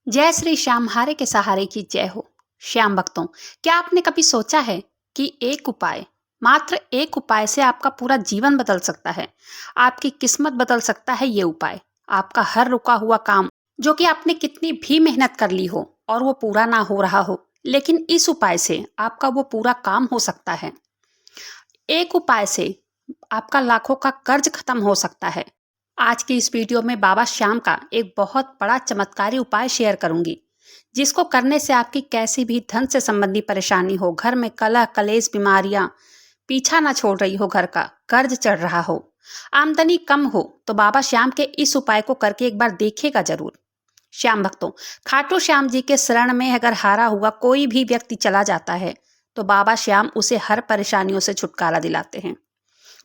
जय श्री श्याम हारे के सहारे की जय हो। श्याम भक्तों, क्या आपने कभी सोचा है कि एक उपाय, मात्र एक उपाय से आपका पूरा जीवन बदल सकता है, आपकी किस्मत बदल सकता है। ये उपाय आपका हर रुका हुआ काम, जो कि आपने कितनी भी मेहनत कर ली हो और वो पूरा ना हो रहा हो, लेकिन इस उपाय से आपका वो पूरा काम हो सकता है। एक उपाय से आपका लाखों का कर्ज खत्म हो सकता है। आज की इस वीडियो में बाबा श्याम का एक बहुत बड़ा चमत्कारी उपाय शेयर करूंगी, जिसको करने से आपकी कैसी भी धन से संबंधी परेशानी हो, घर में कलह कलेश बीमारियां पीछा ना छोड़ रही हो, घर का कर्ज चढ़ रहा हो, आमदनी कम हो, तो बाबा श्याम के इस उपाय को करके एक बार देखिएगा जरूर। श्याम भक्तों, खाटू श्याम जी के शरण में अगर हारा हुआ कोई भी व्यक्ति चला जाता है, तो बाबा श्याम उसे हर परेशानियों से छुटकारा दिलाते हैं।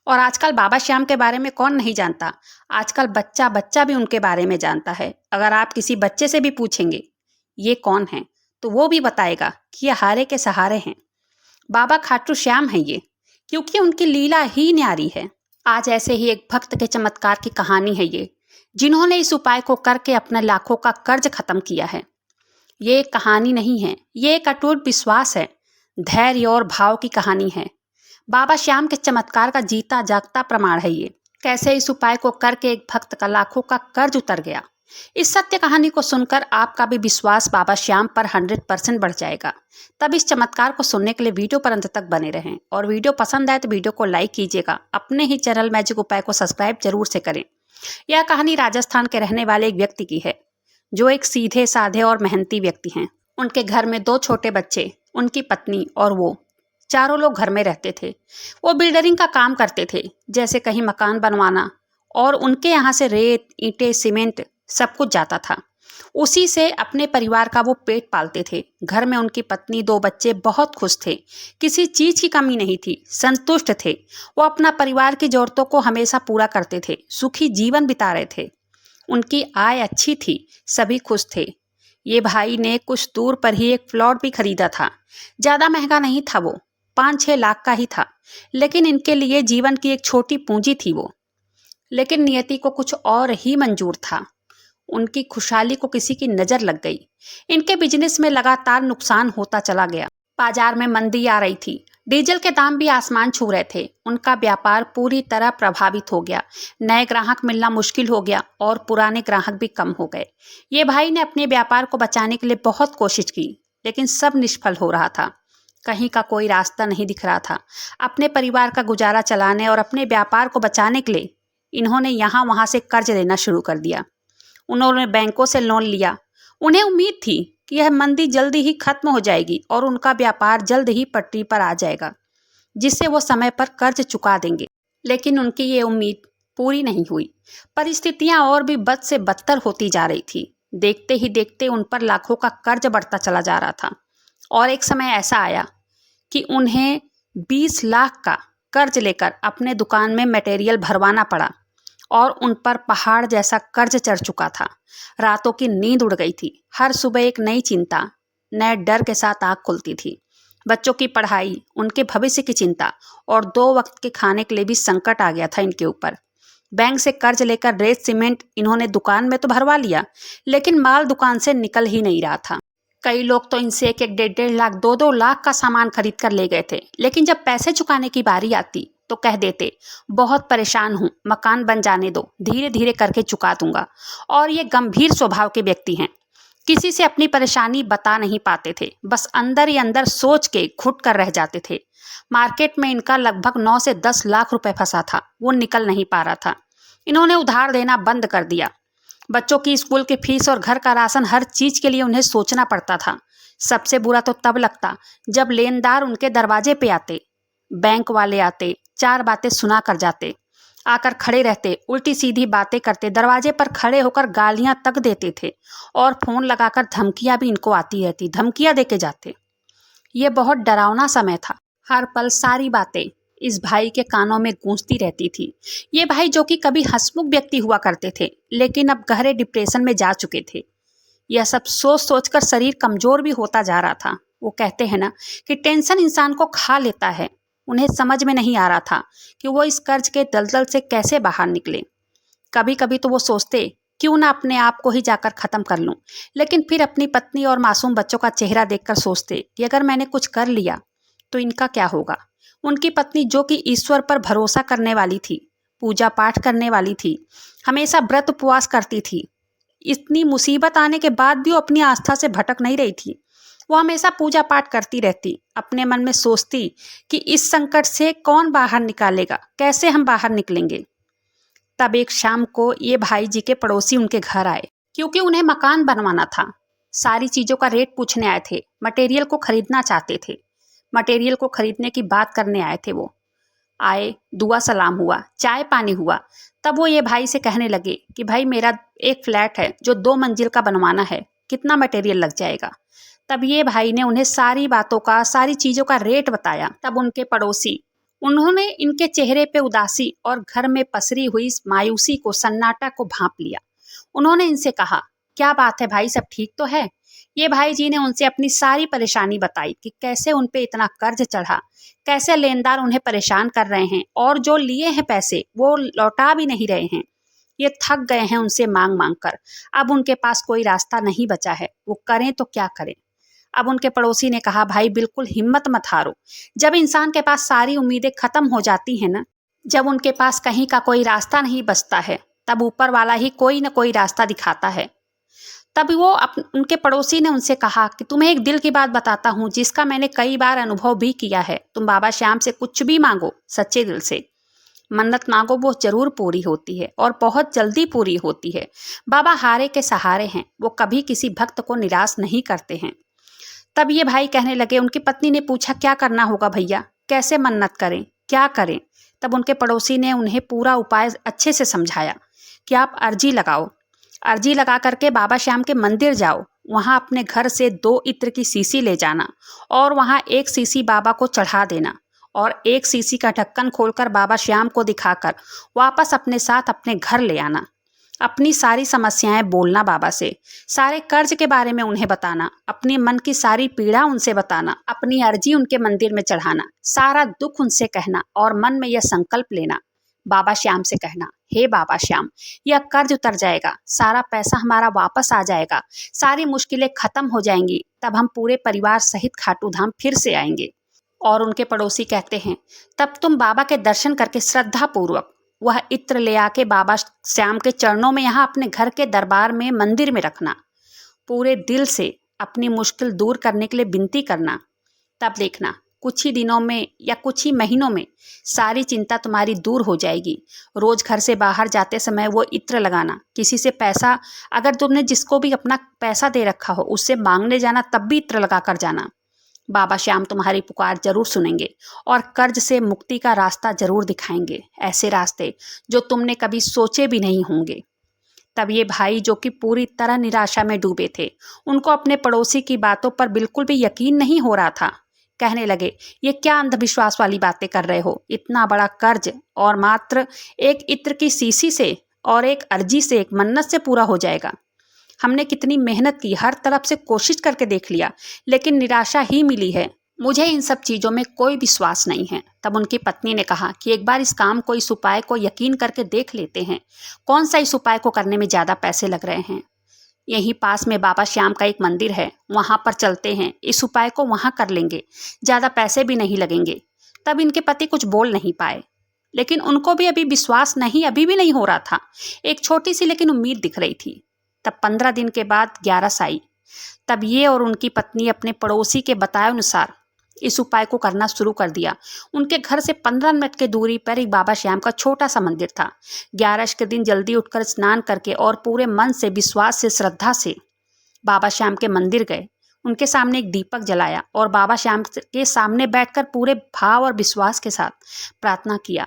और आजकल बाबा श्याम के बारे में कौन नहीं जानता, आजकल बच्चा बच्चा भी उनके बारे में जानता है। अगर आप किसी बच्चे से भी पूछेंगे ये कौन है, तो वो भी बताएगा कि ये हारे के सहारे हैं, बाबा खाटू श्याम है ये, क्योंकि उनकी लीला ही न्यारी है। आज ऐसे ही एक भक्त के चमत्कार की कहानी है ये, जिन्होंने इस उपाय को करके अपने लाखों का कर्ज खत्म किया है। ये एक कहानी नहीं है, ये एक अटूट विश्वास है, धैर्य और भाव की कहानी है। बाबा श्याम के चमत्कार का जीता जागता प्रमाण है ये। कैसे इस उपाय को करके एक भक्त का लाखों का कर्ज उतर गया। इस सत्य कहानी को सुनकर आपका भी विश्वास बाबा श्याम पर 100% बढ़ जाएगा। तब इस चमत्कार को सुनने के लिए वीडियो पर अंत तक बने रहें, और वीडियो पसंद आए तो वीडियो को लाइक कीजिएगा। अपने ही चैनल मैजिक उपाय को सब्सक्राइब जरूर से करें। यह कहानी राजस्थान के रहने वाले एक व्यक्ति की है, जो एक सीधे साधे और मेहनती व्यक्ति हैं। उनके घर में 2 छोटे बच्चे, उनकी पत्नी और वो, चारों लोग घर में रहते थे। वो बिल्डरिंग का काम करते थे, जैसे कहीं मकान बनवाना, और उनके यहाँ से रेत ईंटें सीमेंट सब कुछ जाता था। उसी से अपने परिवार का वो पेट पालते थे। घर में उनकी पत्नी 2 बच्चे बहुत खुश थे, किसी चीज की कमी नहीं थी, संतुष्ट थे। वो अपना परिवार की जरूरतों को हमेशा पूरा करते थे, सुखी जीवन बिता रहे थे। उनकी आय अच्छी थी, सभी खुश थे। ये भाई ने कुछ दूर पर ही एक प्लॉट भी खरीदा था। ज्यादा महंगा नहीं था, वो 5-6 लाख का ही था, लेकिन इनके लिए जीवन की एक छोटी पूंजी थी वो। लेकिन नियति को कुछ और ही मंजूर था। उनकी खुशहाली को किसी की नजर लग गई। इनके बिजनेस में लगातार नुकसान होता चला गया। बाजार में मंदी आ रही थी, डीजल के दाम भी आसमान छू रहे थे। उनका व्यापार पूरी तरह प्रभावित हो गया। नए ग्राहक मिलना मुश्किल हो गया और पुराने ग्राहक भी कम हो गए। ये भाई ने अपने व्यापार को बचाने के लिए बहुत कोशिश की, लेकिन सब निष्फल हो रहा था। कहीं का कोई रास्ता नहीं दिख रहा था। अपने परिवार का गुजारा चलाने और अपने व्यापार को बचाने के लिए इन्होंने यहाँ वहाँ से कर्ज लेना शुरू कर दिया। उन्होंने बैंकों से लोन लिया। उन्हें उम्मीद थी कि यह मंदी जल्दी ही खत्म हो जाएगी और उनका व्यापार जल्द ही पटरी पर आ जाएगा, जिससे वो समय पर कर्ज चुका देंगे। लेकिन उनकी ये उम्मीद पूरी नहीं हुई। परिस्थितियां और भी बद से बदतर होती जा रही थी। देखते ही देखते उन पर लाखों का कर्ज बढ़ता चला जा रहा था। और एक समय ऐसा आया कि उन्हें 20 लाख का कर्ज लेकर अपने दुकान में मटेरियल भरवाना पड़ा, और उन पर पहाड़ जैसा कर्ज चढ़ चुका था। रातों की नींद उड़ गई थी। हर सुबह एक नई चिंता, नए डर के साथ आँख खुलती थी। बच्चों की पढ़ाई, उनके भविष्य की चिंता, और 2 वक्त के खाने के लिए भी संकट आ गया था इनके ऊपर। बैंक से कर्ज लेकर रेत सीमेंट इन्होंने दुकान में तो भरवा लिया, लेकिन माल दुकान से निकल ही नहीं रहा था। कई लोग तो इनसे 1-1, 1.5 लाख, 2-2 लाख का सामान खरीद कर ले गए थे, लेकिन जब पैसे चुकाने की बारी आती तो कह देते, बहुत परेशान हूँ, मकान बन जाने दो, धीरे धीरे करके चुका दूंगा। और ये गंभीर स्वभाव के व्यक्ति हैं। किसी से अपनी परेशानी बता नहीं पाते थे, बस अंदर ही अंदर सोच के घुट कर रह जाते थे। मार्केट में इनका लगभग 9 से 10 लाख रुपए फंसा था, वो निकल नहीं पा रहा था। इन्होंने उधार देना बंद कर दिया। बच्चों की स्कूल की फीस और घर का राशन, हर चीज के लिए उन्हें सोचना पड़ता था। सबसे बुरा तो तब लगता जब लेनदार उनके दरवाजे पे आते, बैंक वाले आते, 4 बातें सुना कर जाते, आकर खड़े रहते, उल्टी सीधी बातें करते, दरवाजे पर खड़े होकर गालियां तक देते थे, और फोन लगाकर धमकियां भी इनको आती रहती, धमकियां देके जाते। ये बहुत डरावना समय था। हर पल सारी बातें इस भाई के कानों में गूंजती रहती थी। ये भाई जो कि कभी हंसमुख व्यक्ति हुआ करते थे, लेकिन अब गहरे डिप्रेशन में जा चुके थे। यह सब सोच सोचकर शरीर कमजोर भी होता जा रहा था। वो कहते हैं ना कि टेंशन इंसान को खा लेता है। उन्हें समझ में नहीं आ रहा था कि वो इस कर्ज के दलदल से कैसे बाहर निकले। कभी कभी तो वो सोचते क्यों ना अपने आप को ही जाकर ख़त्म कर लूं। लेकिन फिर अपनी पत्नी और मासूम बच्चों का चेहरा देखकर सोचते कि अगर मैंने कुछ कर लिया तो इनका क्या होगा। उनकी पत्नी जो कि ईश्वर पर भरोसा करने वाली थी, पूजा पाठ करने वाली थी, हमेशा व्रत उपवास करती थी, इतनी मुसीबत आने के बाद भी वो अपनी आस्था से भटक नहीं रही थी। वो हमेशा पूजा पाठ करती रहती, अपने मन में सोचती कि इस संकट से कौन बाहर निकालेगा, कैसे हम बाहर निकलेंगे। तब एक शाम को ये भाई जी के पड़ोसी उनके घर आए, क्योंकि उन्हें मकान बनवाना था। सारी चीज़ों का रेट पूछने आए थे, मटेरियल को खरीदना चाहते थे, मटेरियल को खरीदने की बात करने आए थे। वो आए, दुआ सलाम हुआ, चाय पानी हुआ। तब वो ये भाई से कहने लगे कि भाई मेरा एक फ्लैट है जो 2 मंजिल का बनवाना है, कितना मटेरियल लग जाएगा। तब ये भाई ने उन्हें सारी बातों का, सारी चीज़ों का रेट बताया। तब उनके पड़ोसी, उन्होंने इनके चेहरे पे उदासी और घर में पसरी हुई इस मायूसी को, सन्नाटा को भांप लिया। उन्होंने इनसे कहा, क्या बात है भाई, सब ठीक तो है। ये भाई जी ने उनसे अपनी सारी परेशानी बताई कि कैसे उन पे इतना कर्ज चढ़ा, कैसे लेनदार उन्हें परेशान कर रहे हैं और जो लिए हैं पैसे वो लौटा भी नहीं रहे हैं। ये थक गए हैं उनसे मांग मांग कर, अब उनके पास कोई रास्ता नहीं बचा है, वो करें तो क्या करें। अब उनके पड़ोसी ने कहा, भाई बिल्कुल हिम्मत मत हारो। जब इंसान के पास सारी उम्मीदें खत्म हो जाती हैं ना, जब उनके पास कहीं का कोई रास्ता नहीं बचता है, तब ऊपर वाला ही कोई ना कोई रास्ता दिखाता है। तब वो उनके पड़ोसी ने उनसे कहा कि तुम्हें एक दिल की बात बताता हूँ जिसका मैंने कई बार अनुभव भी किया है। तुम बाबा श्याम से कुछ भी मांगो, सच्चे दिल से मन्नत मांगो, वो जरूर पूरी होती है और बहुत जल्दी पूरी होती है। बाबा हारे के सहारे हैं, वो कभी किसी भक्त को निराश नहीं करते हैं। तब ये भाई कहने लगे, उनकी पत्नी ने पूछा, क्या करना होगा भैया, कैसे मन्नत करें, क्या करें। तब उनके पड़ोसी ने उन्हें पूरा उपाय अच्छे से समझाया कि आप अर्जी लगाओ, अर्जी लगा करके बाबा श्याम के मंदिर जाओ, वहाँ अपने घर से 2 इत्र की शीशी ले जाना और वहाँ 1 शीशी बाबा को चढ़ा देना और 1 शीशी का ढक्कन खोलकर बाबा श्याम को दिखाकर वापस अपने साथ अपने घर ले आना। अपनी सारी समस्याएं बोलना बाबा से, सारे कर्ज के बारे में उन्हें बताना, अपने मन की सारी पीड़ा उनसे बताना, अपनी अर्जी उनके मंदिर में चढ़ाना, सारा दुख उनसे कहना और मन में यह संकल्प लेना, बाबा श्याम से कहना, हे बाबा श्याम, यह कर्ज उतर जाएगा, सारा पैसा हमारा वापस आ जाएगा, सारी मुश्किलें खत्म हो जाएंगी, तब हम पूरे परिवार सहित खाटू धाम फिर से आएंगे। और उनके पड़ोसी कहते हैं, तब तुम बाबा के दर्शन करके श्रद्धा पूर्वक वह इत्र ले आके बाबा श्याम के चरणों में, यहाँ अपने घर के दरबार में, मंदिर में रखना, पूरे दिल से अपनी मुश्किल दूर करने के लिए विनती करना। तब देखना कुछ ही दिनों में या कुछ ही महीनों में सारी चिंता तुम्हारी दूर हो जाएगी। रोज घर से बाहर जाते समय वो इत्र लगाना, किसी से पैसा, अगर तुमने जिसको भी अपना पैसा दे रखा हो उससे मांगने जाना, तब भी इत्र लगा कर जाना। बाबा श्याम तुम्हारी पुकार जरूर सुनेंगे और कर्ज से मुक्ति का रास्ता जरूर दिखाएंगे, ऐसे रास्ते जो तुमने कभी सोचे भी नहीं होंगे। तब ये भाई जो कि पूरी तरह निराशा में डूबे थे, उनको अपने पड़ोसी की बातों पर बिल्कुल भी यकीन नहीं हो रहा था। कहने लगे, ये क्या अंधविश्वास वाली बातें कर रहे हो, इतना बड़ा कर्ज और मात्र 1 इत्र की शीशी से और 1 अर्जी से, 1 मन्नत से पूरा हो जाएगा। हमने कितनी मेहनत की, हर तरफ से कोशिश करके देख लिया, लेकिन निराशा ही मिली है। मुझे इन सब चीज़ों में कोई विश्वास नहीं है। तब उनकी पत्नी ने कहा कि एक बार इस काम को, इस उपाय को यकीन करके देख लेते हैं, कौन सा इस उपाय को करने में ज़्यादा पैसे लग रहे हैं। यहीं पास में बाबा श्याम का एक मंदिर है, वहाँ पर चलते हैं, इस उपाय को वहाँ कर लेंगे, ज़्यादा पैसे भी नहीं लगेंगे। तब इनके पति कुछ बोल नहीं पाए, लेकिन उनको भी अभी विश्वास नहीं, अभी भी नहीं हो रहा था। एक छोटी सी लेकिन उम्मीद दिख रही थी। तब 15 दिन के बाद 11 आई। तब ये और उनकी पत्नी अपने पड़ोसी के बताए अनुसार इस उपाय को करना शुरू कर दिया। उनके घर से 15 मिनट की दूरी पर एक बाबा श्याम का छोटा सा मंदिर था। 11 के दिन जल्दी उठकर स्नान करके और पूरे मन से, विश्वास से, श्रद्धा से बाबा श्याम के मंदिर गए। उनके सामने एक दीपक जलाया और बाबा श्याम के सामने बैठकर पूरे भाव और विश्वास के साथ प्रार्थना किया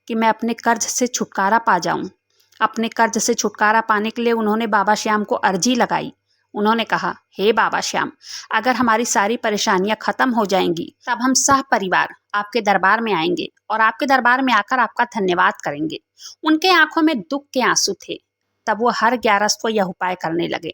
कि मैं अपने कर्ज से छुटकारा पा जाऊं। अपने कर्ज से छुटकारा पाने के लिए उन्होंने बाबा श्याम को अर्जी लगाई। उन्होंने कहा, हे बाबा श्याम, अगर हमारी सारी परेशानियां खत्म हो जाएंगी, तब हम सह परिवार आपके दरबार में आएंगे और आपके दरबार में आकर आपका धन्यवाद करेंगे। उनके आंखों में दुख के आंसू थे। तब वो हर 11 को यह उपाय करने लगे।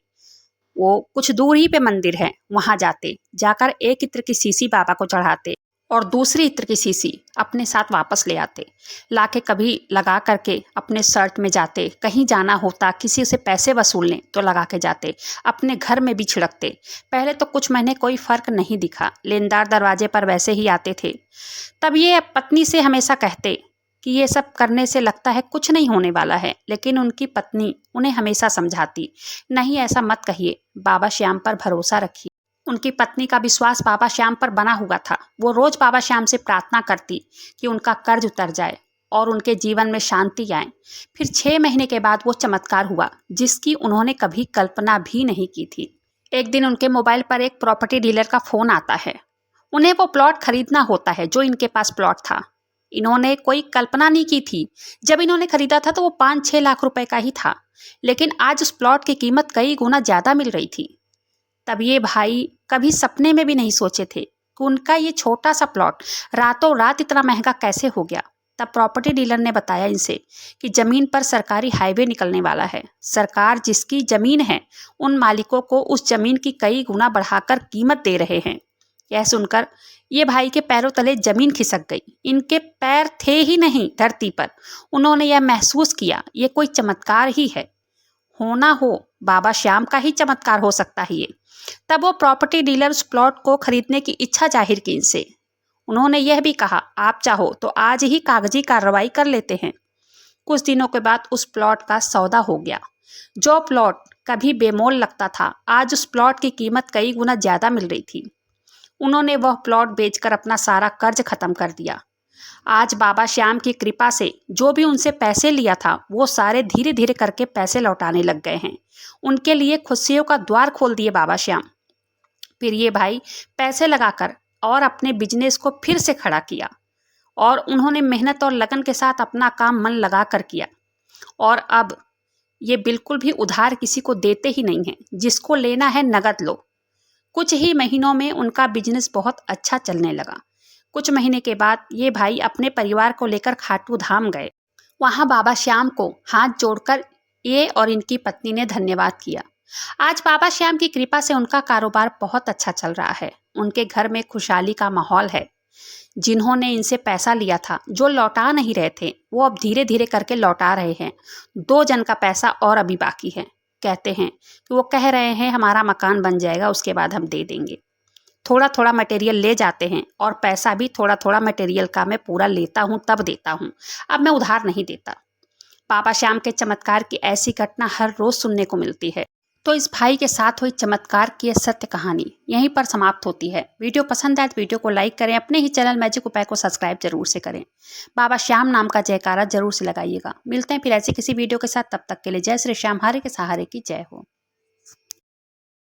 वो कुछ दूर ही पे मंदिर है, वहां जाते, जाकर 1 इत्र की शीशी बाबा को चढ़ाते और दूसरी इत्र की शीशी अपने साथ वापस ले आते, लाके कभी लगा करके अपने शर्ट में जाते, कहीं जाना होता किसी से पैसे वसूलने तो लगा के जाते, अपने घर में भी छिड़कते। पहले तो कुछ महीने कोई फर्क नहीं दिखा, लेनदार दरवाजे पर वैसे ही आते थे। तब ये पत्नी से हमेशा कहते कि ये सब करने से लगता है कुछ नहीं होने वाला है, लेकिन उनकी पत्नी उन्हें हमेशा समझाती, नहीं ऐसा मत कहिए, बाबा श्याम पर भरोसा रखिए। उनकी पत्नी का विश्वास बाबा श्याम पर बना हुआ था। वो रोज बाबा श्याम से प्रार्थना करती कि उनका कर्ज उतर जाए और उनके जीवन में शांति आए। फिर 6 महीने के बाद वो चमत्कार हुआ जिसकी उन्होंने कभी कल्पना भी नहीं की थी। एक दिन उनके मोबाइल पर एक प्रॉपर्टी डीलर का फोन आता है। उन्हें वो प्लॉट खरीदना होता है जो इनके पास प्लॉट था। इन्होंने कोई कल्पना नहीं की थी। जब इन्होंने खरीदा था तो वो 5-6 लाख रुपए का ही था, लेकिन आज उस प्लॉट की कीमत कई गुना ज्यादा मिल रही थी। तब ये भाई कभी सपने में भी नहीं सोचे थे कि उनका ये छोटा सा प्लॉट रातों रात इतना महंगा कैसे हो गया। तब प्रॉपर्टी डीलर ने बताया इनसे कि जमीन पर सरकारी हाईवे निकलने वाला है। सरकार जिसकी जमीन है उन मालिकों को उस जमीन की कई गुना बढ़ाकर कीमत दे रहे हैं। यह सुनकर ये भाई के पैरों तले जमीन खिसक गई। इनके पैर थे ही नहीं धरती पर। उन्होंने यह महसूस किया ये कोई चमत्कार ही है, होना हो बाबा श्याम का ही चमत्कार हो सकता है ये। तब वो प्रॉपर्टी डीलर उस प्लॉट को खरीदने की इच्छा जाहिर की इनसे। उन्होंने यह भी कहा आप चाहो तो आज ही कागजी कार्रवाई कर लेते हैं। कुछ दिनों के बाद उस प्लॉट का सौदा हो गया। जो प्लॉट कभी बेमोल लगता था आज उस प्लॉट की कीमत कई गुना ज्यादा मिल रही थी। उन्होंने वह प्लॉट बेचकर अपना सारा कर्ज खत्म कर दिया। आज बाबा श्याम की कृपा से जो भी उनसे पैसे लिया था वो सारे धीरे धीरे करके पैसे लौटाने लग गए हैं। उनके लिए खुशियों का द्वार खोल दिए बाबा श्याम। फिर ये भाई पैसे लगाकर और अपने बिजनेस को फिर से खड़ा किया और उन्होंने मेहनत और लगन के साथ अपना काम मन लगा कर किया। और अब ये बिल्कुल भी उधार किसी को देते ही नहीं हैं। जिसको लेना है नगद लो। कुछ ही महीनों में उनका बिजनेस बहुत अच्छा चलने लगा। कुछ महीने के बाद ये भाई अपने परिवार को लेकर खाटू धाम गए। वहाँ बाबा श्याम को हाथ जोड़कर ये और इनकी पत्नी ने धन्यवाद किया। आज बाबा श्याम की कृपा से उनका कारोबार बहुत अच्छा चल रहा है। उनके घर में खुशहाली का माहौल है। जिन्होंने इनसे पैसा लिया था जो लौटा नहीं रहे थे वो अब धीरे धीरे करके लौटा रहे हैं। 2 जन का पैसा और अभी बाकी है। कहते हैं कि वो कह रहे हैं हमारा मकान बन जाएगा उसके बाद हम दे देंगे। थोड़ा थोड़ा मटेरियल ले जाते हैं और पैसा भी थोड़ा थोड़ा मटेरियल का मैं पूरा लेता हूँ तब देता हूँ। अब मैं उधार नहीं देता। बाबा श्याम के चमत्कार की ऐसी घटना हर रोज सुनने को मिलती है। तो इस भाई के साथ हुई चमत्कार की सत्य कहानी यहीं पर समाप्त होती है। वीडियो पसंद आए तो वीडियो को लाइक करें। अपने ही चैनल मैजिक उपाय को सब्सक्राइब जरूर से करें। बाबा श्याम नाम का जयकारा जरूर से लगाइएगा। मिलते हैं फिर ऐसी किसी वीडियो के साथ। तब तक के लिए जय श्री श्याम, हरे के सहारे की जय हो।